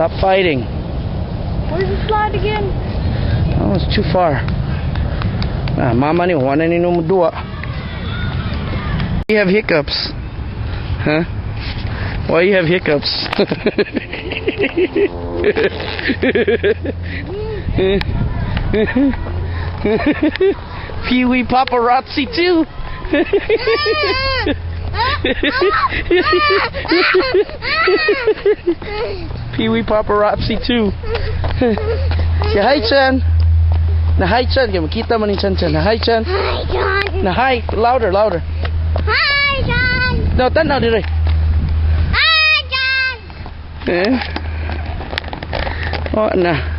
Stop fighting. Where's the slide again? Oh, it's too far. Mama ni wala ni numudua. You have hiccups. Huh? Why you have hiccups? Piwi Paparazzi II. Piwi Paparazzi II. Yeah, hi Chan. Na hi Chan, kaya makita man ni Chan Chan. Na hi Chan. Hi, John. Na hi, louder, louder. Hi, John. No, tanaw dire. Hi, John. Eh? Oh, na.